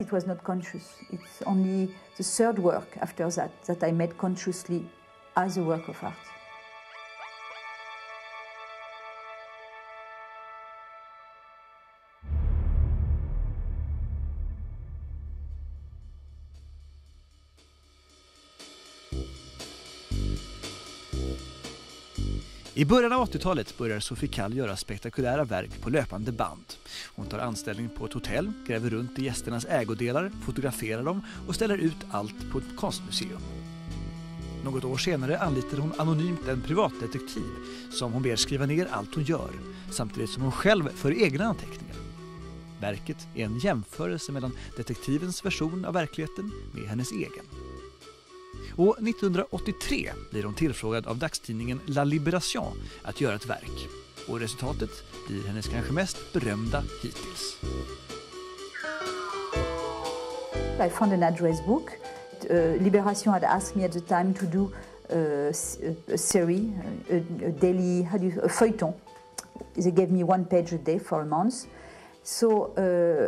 It was not conscious. It's only the third work after that I made consciously as a work of art. I början av 80-talet börjar Sophie Calle göra spektakulära verk på löpande band. Hon tar anställning på ett hotell, gräver runt i gästernas ägodelar, fotograferar dem och ställer ut allt på ett konstmuseum. Något år senare anlitar hon anonymt en privatdetektiv som hon ber skriva ner allt hon gör, samtidigt som hon själv för egna anteckningar. Verket är en jämförelse mellan detektivens version av verkligheten med hennes egen. Och 1983 blir hon tillfrågad av dagstidningen La Libération att göra ett verk. Och resultatet blir hennes kanske mest berömda hittills. I found an address book. Libération had asked me at the time to do a series, a daily, a feuilleton. They gave me 1 page a day for a month. So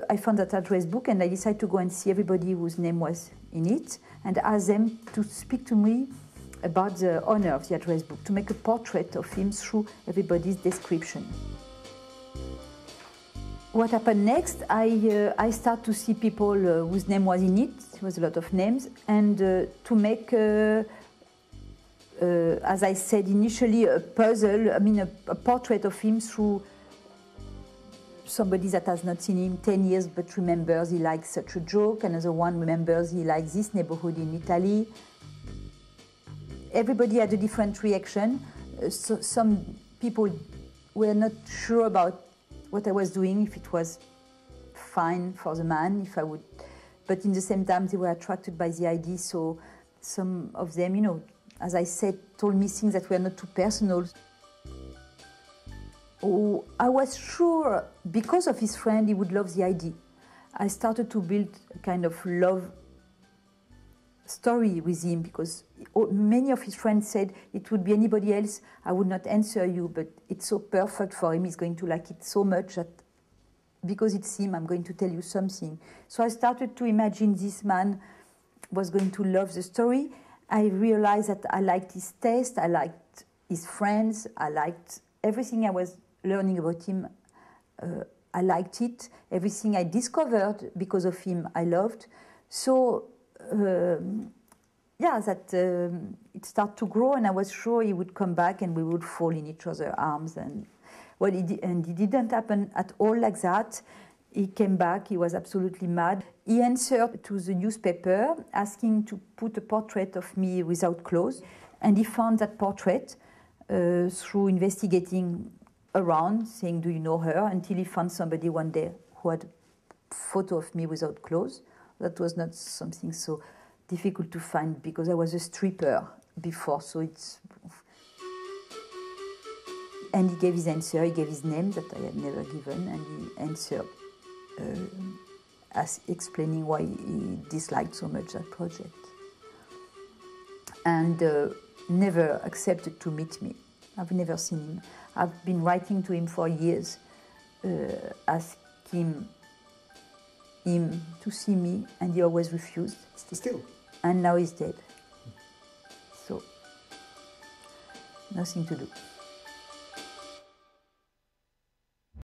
I found that address book and I decided to go and see everybody whose name was in it and ask them to speak to me about the owner of the address book, to make a portrait of him through everybody's description. What happened next, I start to see people whose name was in it. There was a lot of names, and to make, as I said initially, a puzzle, I mean a portrait of him through somebody that has not seen him 10 years but remembers he likes such a joke, another one remembers he likes this neighborhood in Italy. Everybody had a different reaction. So some people were not sure about what I was doing, if it was fine for the man, if I would, but in the same time they were attracted by the idea, so some of them, you know, as I said, told me things that were not too personal. Oh, I was sure, because of his friend, he would love the idea. I started to build a kind of love story with him, because many of his friends said, it would be anybody else, I would not answer you, but it's so perfect for him, he's going to like it so much that because it's him, I'm going to tell you something. So I started to imagine this man was going to love the story. I realized that I liked his taste, I liked his friends, I liked everything I was learning about him. I liked it. Everything I discovered because of him, I loved. So, yeah, that it started to grow, and I was sure he would come back and we would fall in each other's arms. And well, it didn't happen at all like that. He came back, he was absolutely mad. He answered to the newspaper asking to put a portrait of me without clothes, and he found that portrait through investigating around, saying, do you know her? Until he found somebody one day who had a photo of me without clothes. That was not something so difficult to find because I was a stripper before, so it's... And he gave his answer, he gave his name that I had never given, and he answered as explaining why he disliked so much that project. And never accepted to meet me. I've never seen him. I've been writing to him for years, asking him to see me, and he always refused. Still? And now he's dead. So, nothing to do.